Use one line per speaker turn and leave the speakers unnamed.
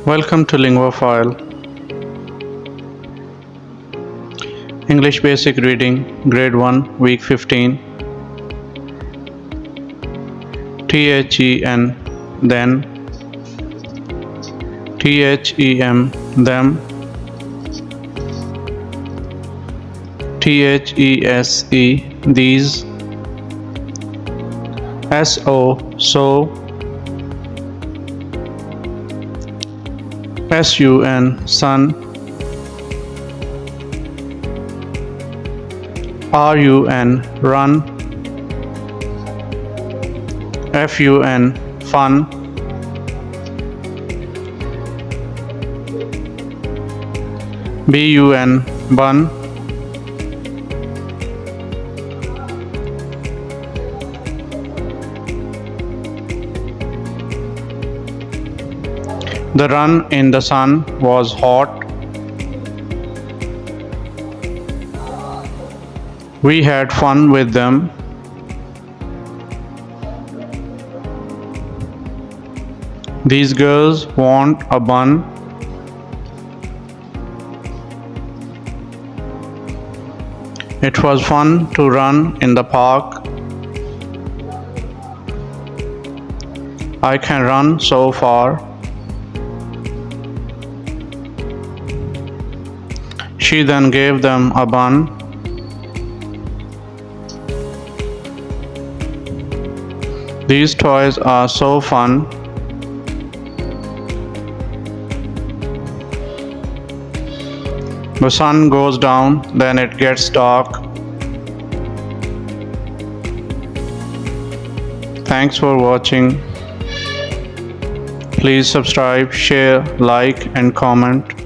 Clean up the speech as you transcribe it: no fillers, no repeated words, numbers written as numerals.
Welcome to Linguafile. English Basic Reading, Grade 1, Week 15. THEN, then. THEM, them. THESE, these. SO, so. SUN, sun. RUN, run. FUN, fun. BUN, bun. The run in the sun was hot. We had fun with them. These girls want a bun. It was fun to run in the park. I can run so far. She then gave them a bun. These toys are so fun. The sun goes down, then it gets dark. Thanks for watching. Please subscribe, share, like, and comment.